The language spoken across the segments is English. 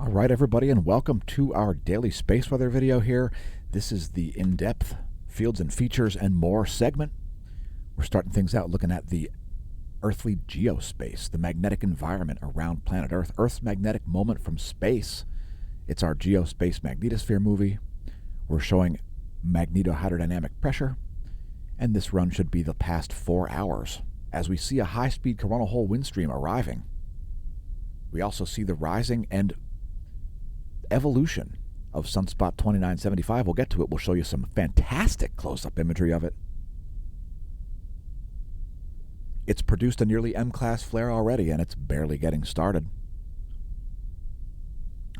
All right, everybody, and welcome to our daily space weather video here. This is the in-depth fields and features and more segment. We're starting things out looking at the earthly geospace, the magnetic environment around planet Earth, Earth's magnetic moment from space. It's our geospace magnetosphere movie. We're showing magnetohydrodynamic pressure, and this run should be the past 4 hours as we see a high-speed coronal hole wind stream arriving. We also see the rising and evolution of Sunspot 2975. We'll get to it. We'll show you some fantastic close-up imagery of it. It's produced a nearly M-class flare already, and it's barely getting started.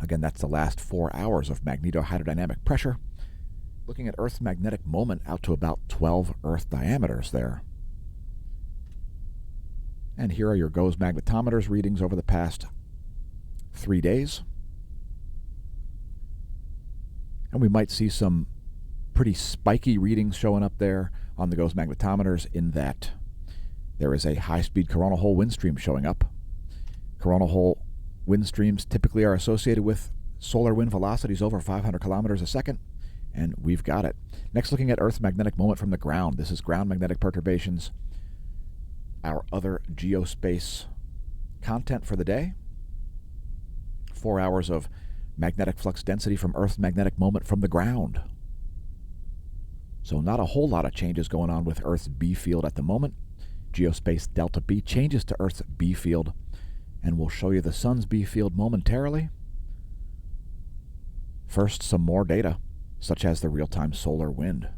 Again, that's the last 4 hours of magnetohydrodynamic pressure, looking at Earth's magnetic moment out to about 12 Earth diameters there. And here are your GOES magnetometers readings over the past 3 days. And we might see some pretty spiky readings showing up there on the GOES magnetometers in that there is a high-speed coronal hole wind stream showing up. Coronal hole wind streams typically are associated with solar wind velocities over 500 kilometers a second, and we've got it. Next, looking at Earth's magnetic moment from the ground. This is ground magnetic perturbations, our other geospace content for the day. 4 hours of magnetic flux density from Earth's magnetic moment from the ground. So not a whole lot of changes going on with Earth's B field at the moment. Geospace delta B changes to Earth's B field, and we'll show you the sun's B field momentarily. First, some more data, such as the real-time solar wind.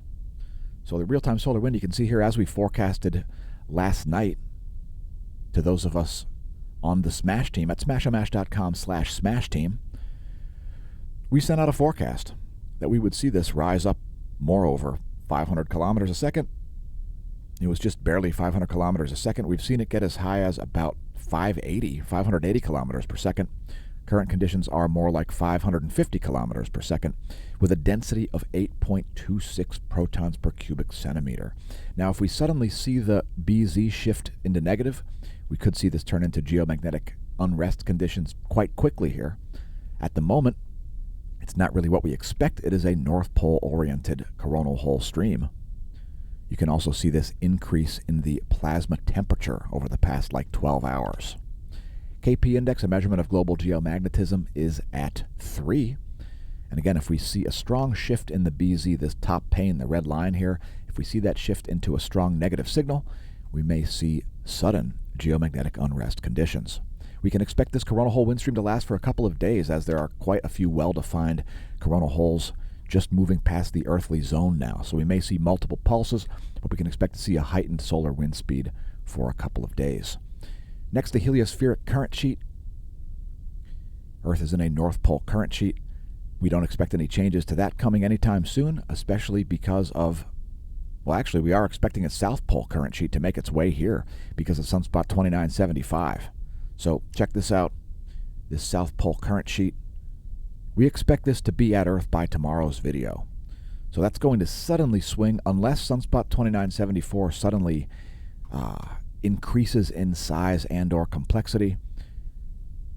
So the real-time solar wind you can see here as we forecasted last night to those of us on the Smash team at smashomash.com/Smash team. We sent out a forecast that we would see this rise up more over 500 kilometers a second. It was just barely 500 kilometers a second. We've seen it get as high as about 580 kilometers per second. Current conditions are more like 550 kilometers per second with a density of 8.26 protons per cubic centimeter. Now, if we suddenly see the BZ shift into negative, we could see this turn into geomagnetic unrest conditions quite quickly here. At the moment, it's not really what we expect. It is a North Pole-oriented coronal hole stream. You can also see this increase in the plasma temperature over the past 12 hours. KP index, a measurement of global geomagnetism, is at 3. And again, if we see a strong shift in the BZ, this top pane, the red line here, if we see that shift into a strong negative signal, we may see sudden geomagnetic unrest conditions. We can expect this coronal hole wind stream to last for a couple of days, as there are quite a few well-defined coronal holes just moving past the earthly zone now. So we may see multiple pulses, but we can expect to see a heightened solar wind speed for a couple of days. Next, the heliospheric current sheet. Earth is in a North Pole current sheet. We don't expect any changes to that coming anytime soon, especially because of, well, actually, we are expecting a South Pole current sheet to make its way here because of Sunspot 2975. So check this out, this South Pole current sheet. We expect this to be at Earth by tomorrow's video. So that's going to suddenly swing unless Sunspot 2974 suddenly increases in size and or complexity.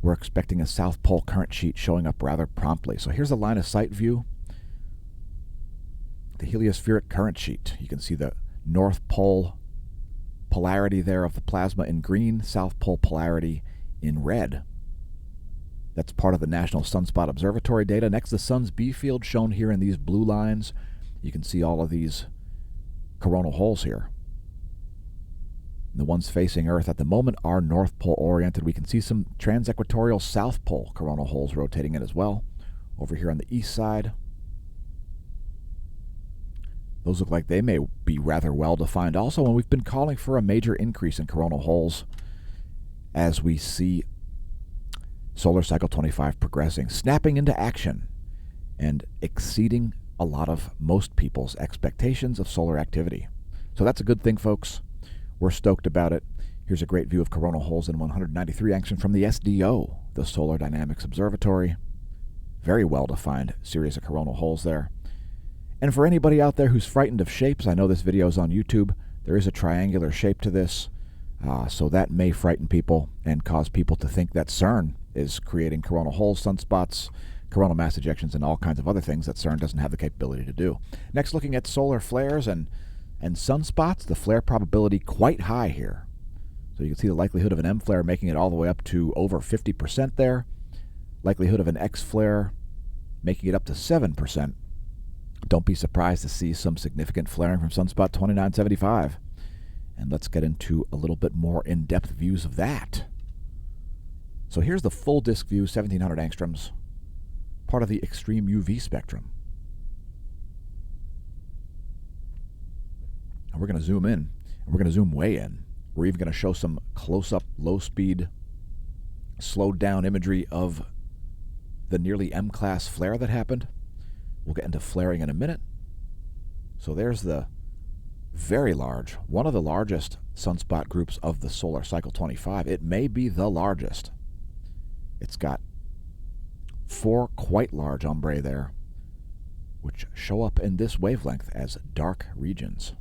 We're expecting a South Pole current sheet showing up rather promptly. So here's a line of sight view. The heliospheric current sheet. You can see the North Pole polarity there of the plasma in green, South Pole polarity in red. That's part of the National Sunspot Observatory data. Next, the sun's B field shown here in these blue lines. You can see all of these coronal holes here. The ones facing Earth at the moment are North Pole oriented. We can see some trans-equatorial South Pole coronal holes rotating in as well. Over here on the east side, those look like they may be rather well defined also, and we've been calling for a major increase in coronal holes as we see solar cycle 25 progressing, snapping into action, and exceeding a lot of most people's expectations of solar activity. So that's a good thing, folks. We're stoked about it. Here's a great view of coronal holes in 193 action from the SDO, the Solar Dynamics Observatory. Very well-defined series of coronal holes there. And for anybody out there who's frightened of shapes, I know this video is on YouTube. There is a triangular shape to this, so that may frighten people and cause people to think that CERN is creating coronal holes, sunspots, coronal mass ejections, and all kinds of other things that CERN doesn't have the capability to do. Next, looking at solar flares and sunspots, the flare probability quite high here. So you can see the likelihood of an M flare making it all the way up to over 50% there. Likelihood of an X flare making it up to 7%. Don't be surprised to see some significant flaring from sunspot 2975. And let's get into a little bit more in-depth views of that. So here's the full disk view, 1700 angstroms, part of the extreme UV spectrum. And we're going to zoom in, and we're going to zoom way in. We're even going to show some close-up, low-speed, slowed-down imagery of the nearly M-class flare that happened. We'll get into flaring in a minute. So there's the very large, one of the largest sunspot groups of the solar cycle 25. It may be the largest. It's got 4 quite large umbrae there, which show up in this wavelength as dark regions.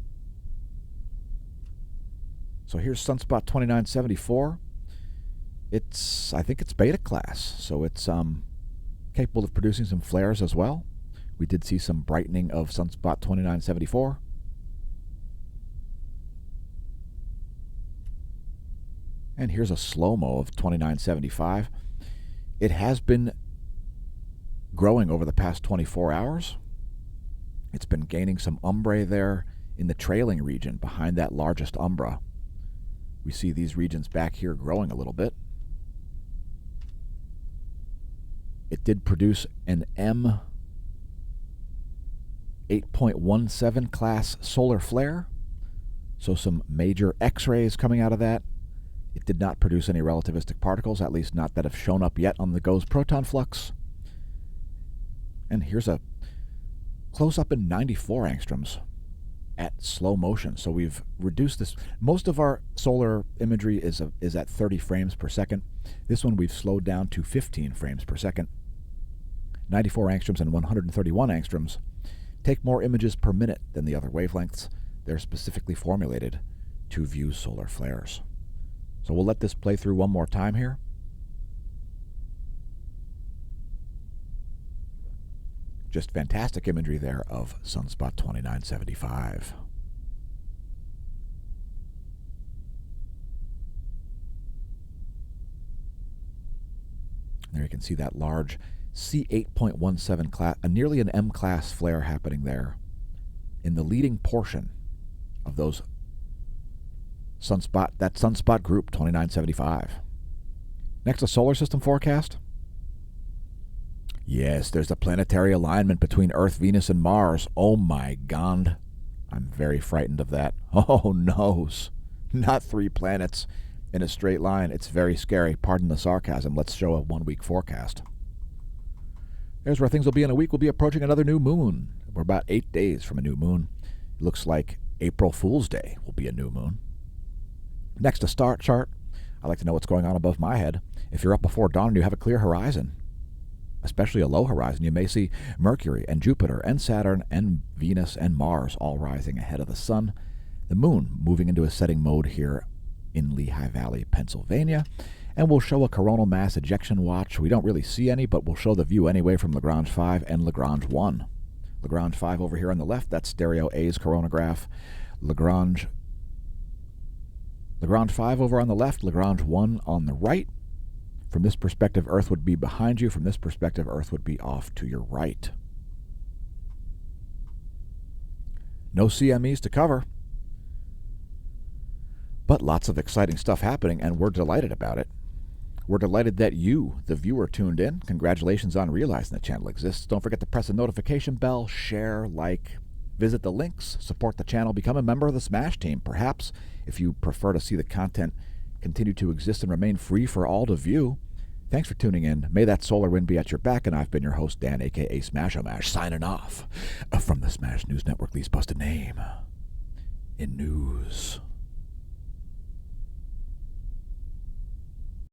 So here's sunspot 2974. I think it's beta class, so it's capable of producing some flares as well. We did see some brightening of sunspot 2974. And here's a slow-mo of 2975. It has been growing over the past 24 hours. It's been gaining some umbrae there in the trailing region behind that largest umbra. We see these regions back here growing a little bit. It did produce an M 8.17 class solar flare, so some major X-rays coming out of that. It did not produce any relativistic particles, at least not that have shown up yet on the GOES proton flux. And here's a close-up in 94 angstroms at slow motion. So we've reduced this. Most of our solar imagery is at 30 frames per second. This one we've slowed down to 15 frames per second. 94 angstroms and 131 angstroms take more images per minute than the other wavelengths. They're specifically formulated to view solar flares. So we'll let this play through one more time here. Just fantastic imagery there of sunspot 2975. There you can see that large C8.17 class, nearly an M class flare happening there in the leading portion of that sunspot group 2975. Next, a solar system forecast. Yes, there's a planetary alignment between Earth, Venus, and Mars. Oh my God. I'm very frightened of that. Oh noes. Not 3 planets in a straight line. It's very scary. Pardon the sarcasm. Let's show a 1-week forecast. There's where things will be in a week. We'll be approaching another new moon. We're about 8 days from a new moon. It looks like April Fool's Day will be a new moon. Next, a star chart. I like to know what's going on above my head. If you're up before dawn and you have a clear horizon, especially a low horizon, you may see Mercury and Jupiter and Saturn and Venus and Mars all rising ahead of the sun. The moon moving into a setting mode here in Lehigh Valley, Pennsylvania. And we'll show a coronal mass ejection watch. We don't really see any, but we'll show the view anyway from Lagrange 5 and Lagrange 1. Lagrange 5 over here on the left, that's stereo A's coronagraph. Lagrange 5 over on the left, Lagrange 1 on the right. From this perspective, Earth would be behind you. From this perspective, Earth would be off to your right. No CMEs to cover, but lots of exciting stuff happening, and we're delighted about it. We're delighted that you, the viewer, tuned in. Congratulations on realizing the channel exists. Don't forget to press the notification bell, share, like, visit the links, support the channel, become a member of the Smash team. Perhaps, if you prefer to see the content continue to exist and remain free for all to view. Thanks for tuning in. May that solar wind be at your back, and I've been your host, Dan, a.k.a. Smash-O-Mash, signing off from the Smash News Network, least busted name in news.